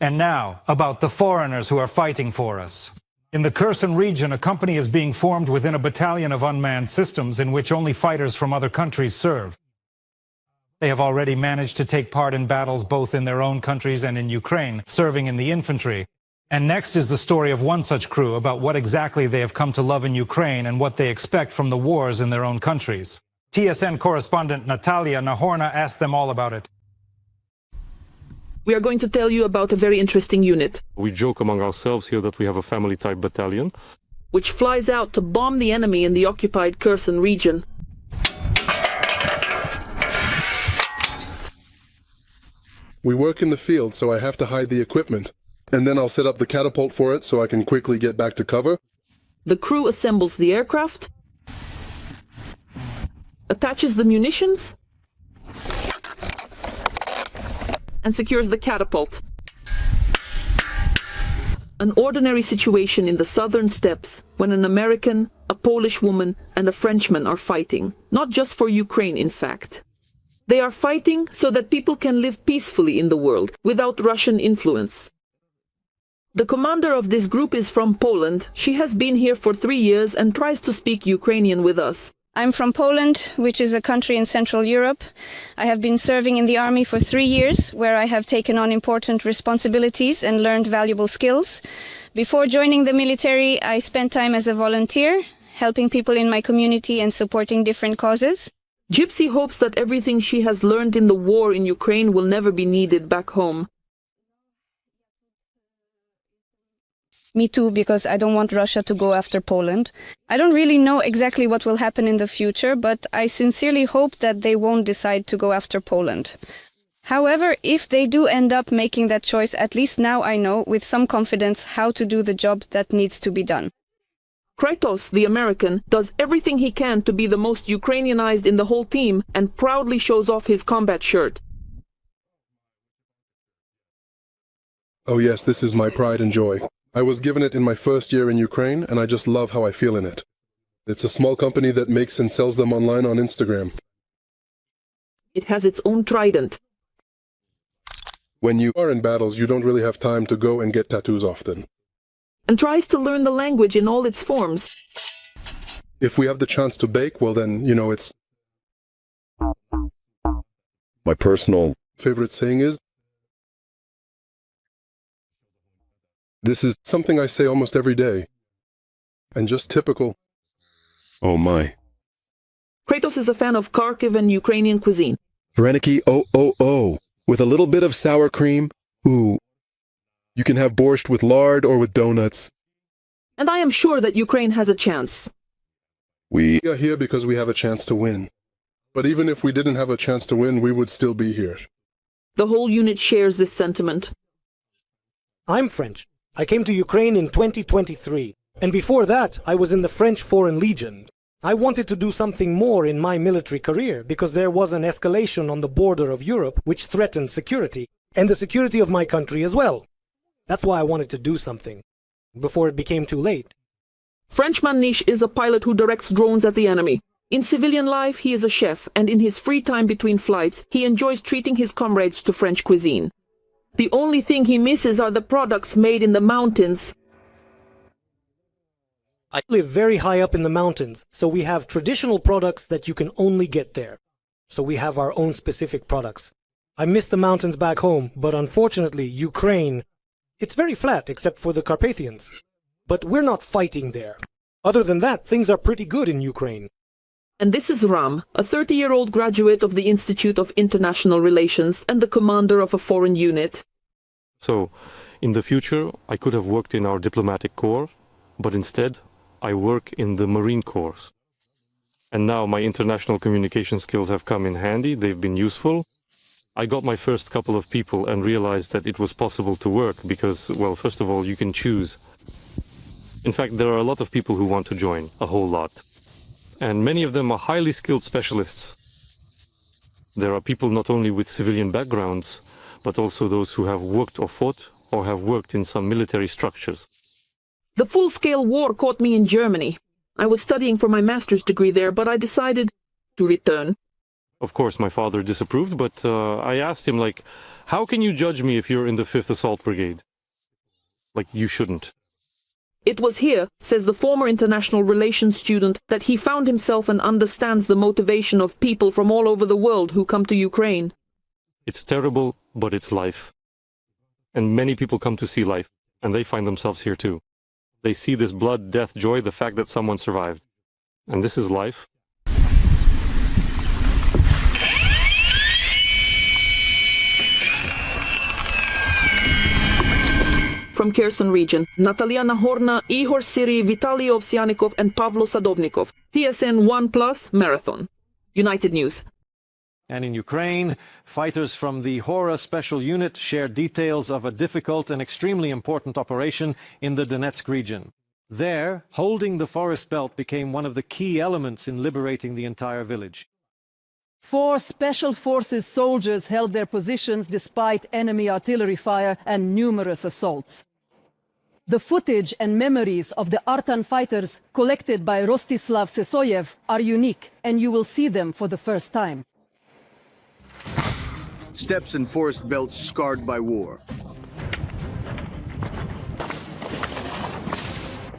And now, about the foreigners who are fighting for us. In the Kherson region, a company is being formed within a battalion of unmanned systems in which only fighters from other countries serve. They have already managed to take part in battles both in their own countries and in Ukraine, serving in the infantry. And next is the story of one such crew about what exactly they have come to love in Ukraine and what they expect from the wars in their own countries. TSN correspondent Natalia Nahorna asked them all about it. We are going to tell you about a very interesting unit. We joke among ourselves here that we have a family-type battalion, which flies out to bomb the enemy in the occupied Kherson region. We work in the field, so I have to hide the equipment. And then I'll set up the catapult for it so I can quickly get back to cover. The crew assembles the aircraft, attaches the munitions, and secures the catapult. An ordinary situation in the southern steppes when an American, a Polish woman, and a Frenchman are fighting. Not just for Ukraine, in fact. They are fighting so that people can live peacefully in the world without Russian influence. The commander of this group is from Poland. She has been here for 3 years and tries to speak Ukrainian with us. I'm from Poland, which is a country in Central Europe. I have been serving in the army for 3 years, where I have taken on important responsibilities and learned valuable skills. Before joining the military, I spent time as a volunteer, helping people in my community and supporting different causes. Gypsy hopes that everything she has learned in the war in Ukraine will never be needed back home. Me too, because I don't want Russia to go after Poland. I don't really know exactly what will happen in the future, but I sincerely hope that they won't decide to go after Poland. However, if they do end up making that choice, at least now I know with some confidence how to do the job that needs to be done. Kratos, the American, does everything he can to be the most Ukrainianized in the whole team and proudly shows off his combat shirt. Oh yes, this is my pride and joy. I was given it in my first year in Ukraine, and I just love how I feel in it. It's a small company that makes and sells them online on Instagram. It has its own trident. When you are in battles, you don't really have time to go and get tattoos often. And tries to learn the language in all its forms. If we have the chance to bake, well then, it's... My personal favorite saying is... This is something I say almost every day. And just typical. Oh my. Kratos is a fan of Kharkiv and Ukrainian cuisine. Vareniki, oh. With a little bit of sour cream. Ooh. You can have borscht with lard or with donuts. And I am sure that Ukraine has a chance. We are here because we have a chance to win. But even if we didn't have a chance to win, we would still be here. The whole unit shares this sentiment. I'm French. I came to Ukraine in 2023. And before that, I was in the French Foreign Legion. I wanted to do something more in my military career because there was an escalation on the border of Europe which threatened security, and the security of my country as well. That's why I wanted to do something, before it became too late. Frenchman Nish is a pilot who directs drones at the enemy. In civilian life, he is a chef, and in his free time between flights, he enjoys treating his comrades to French cuisine. The only thing he misses are the products made in the mountains. I live very high up in the mountains, so we have traditional products that you can only get there. So we have our own specific products. I miss the mountains back home, but unfortunately, Ukraine... It's very flat, except for the Carpathians. But we're not fighting there. Other than that, things are pretty good in Ukraine. And this is Ram, a 30-year-old graduate of the Institute of International Relations and the commander of a foreign unit. So, in the future, I could have worked in our diplomatic corps, but instead, I work in the Marine Corps. And now my international communication skills have come in handy, they've been useful. I got my first couple of people and realized that it was possible to work because, well, first of all, you can choose. In fact, there are a lot of people who want to join, a whole lot. And many of them are highly skilled specialists. There are people not only with civilian backgrounds, but also those who have worked or fought or have worked in some military structures. The full-scale war caught me in Germany. I was studying for my master's degree there, but I decided to return. Of course, my father disapproved, but I asked him, like, how can you judge me if you're in the 5th Assault Brigade? Like, you shouldn't. It was here, says the former international relations student, that he found himself and understands the motivation of people from all over the world who come to Ukraine. It's terrible, but it's life. And many people come to see life, and they find themselves here too. They see this blood, death, joy, the fact that someone survived. And this is life. From Kherson region, Natalia Nahorna, Ihor Siri, Vitaly Ovsyanikov and Pavlo Sadovnikov. TSN 1+ Marathon. United News. And in Ukraine, fighters from the Hora Special Unit share details of a difficult and extremely important operation in the Donetsk region. There, holding the forest belt became one of the key elements in liberating the entire village. 4 Special Forces soldiers held their positions despite enemy artillery fire and numerous assaults. The footage and memories of the Artan fighters collected by Rostislav Sesoyev are unique, and you will see them for the first time. Steppes and forest belts scarred by war.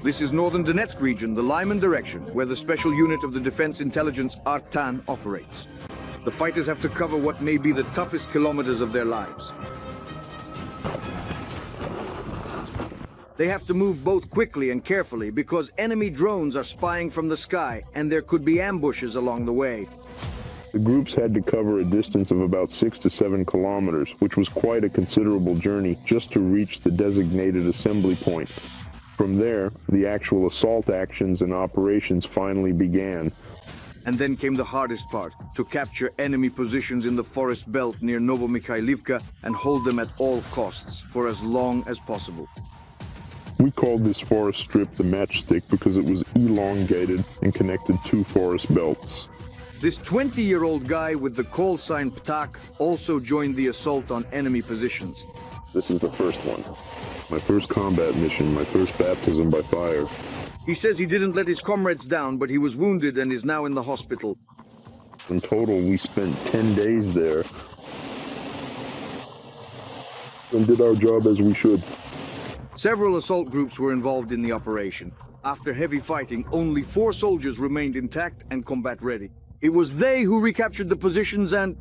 This is northern Donetsk region, the Lyman direction, where the special unit of the Defense Intelligence Artan operates. The fighters have to cover what may be the toughest kilometers of their lives. They have to move both quickly and carefully because enemy drones are spying from the sky and there could be ambushes along the way. The groups had to cover a distance of about 6 to 7 kilometers, which was quite a considerable journey just to reach the designated assembly point. From there, the actual assault actions and operations finally began. And then came the hardest part, to capture enemy positions in the forest belt near Novomikhailivka and hold them at all costs for as long as possible. We called this forest strip the matchstick because it was elongated and connected 2 forest belts. This 20-year-old guy with the call sign Ptak also joined the assault on enemy positions. This is the first one. My first combat mission, my first baptism by fire. He says he didn't let his comrades down, but he was wounded and is now in the hospital. In total, we spent 10 days there and did our job as we should. Several assault groups were involved in the operation. After heavy fighting, only 4 soldiers remained intact and combat ready. It was they who recaptured the positions and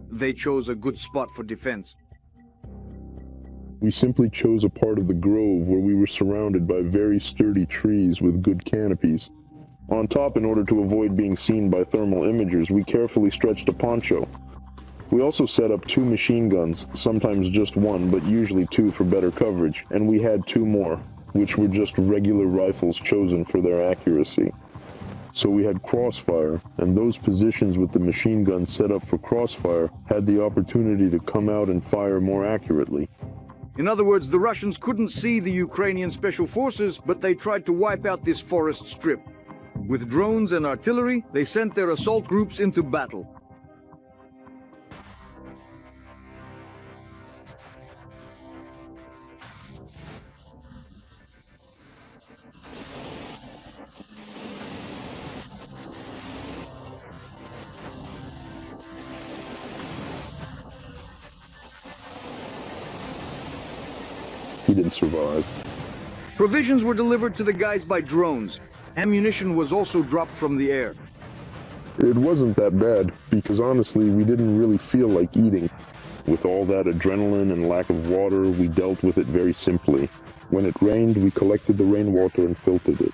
they chose a good spot for defense. We simply chose a part of the grove where we were surrounded by very sturdy trees with good canopies. On top, in order to avoid being seen by thermal imagers, we carefully stretched a poncho. We also set up 2 machine guns, sometimes just 1, but usually 2 for better coverage, and we had 2 more, which were just regular rifles chosen for their accuracy. So we had crossfire, and those positions with the machine guns set up for crossfire had the opportunity to come out and fire more accurately. In other words, the Russians couldn't see the Ukrainian special forces, but they tried to wipe out this forest strip. With drones and artillery, they sent their assault groups into battle. He didn't survive. Provisions were delivered to the guys by drones. Ammunition was also dropped from the air. It wasn't that bad, because honestly, we didn't really feel like eating. With all that adrenaline and lack of water, we dealt with it very simply. When it rained, we collected the rainwater and filtered it.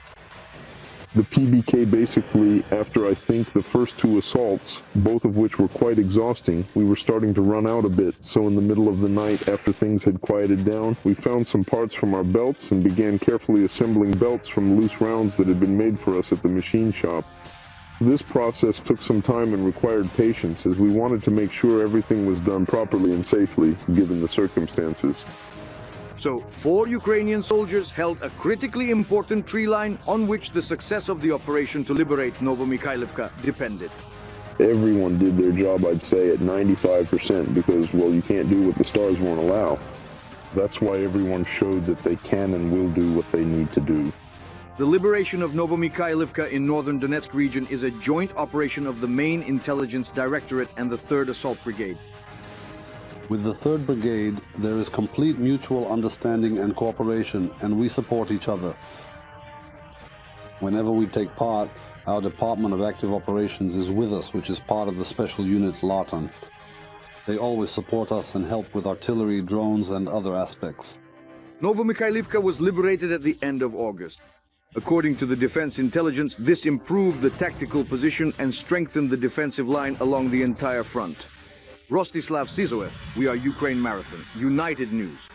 The PBK basically, after I think the first 2 assaults, both of which were quite exhausting, we were starting to run out a bit, so in the middle of the night, after things had quieted down, we found some parts from our belts and began carefully assembling belts from loose rounds that had been made for us at the machine shop. This process took some time and required patience, as we wanted to make sure everything was done properly and safely, given the circumstances. So, 4 Ukrainian soldiers held a critically important tree line on which the success of the operation to liberate Novomikhailivka depended. Everyone did their job, I'd say, at 95% because, well, you can't do what the stars won't allow. That's why everyone showed that they can and will do what they need to do. The liberation of Novomikhailivka in northern Donetsk region is a joint operation of the main intelligence directorate and the 3rd Assault Brigade. With the 3rd Brigade, there is complete mutual understanding and cooperation, and we support each other. Whenever we take part, our Department of Active Operations is with us, which is part of the special unit Latan. They always support us and help with artillery, drones, and other aspects. Novomikhailivka was liberated at the end of August. According to the Defense Intelligence, this improved the tactical position and strengthened the defensive line along the entire front. Rostislav Sizoev, we are Ukraine Marathon, United News.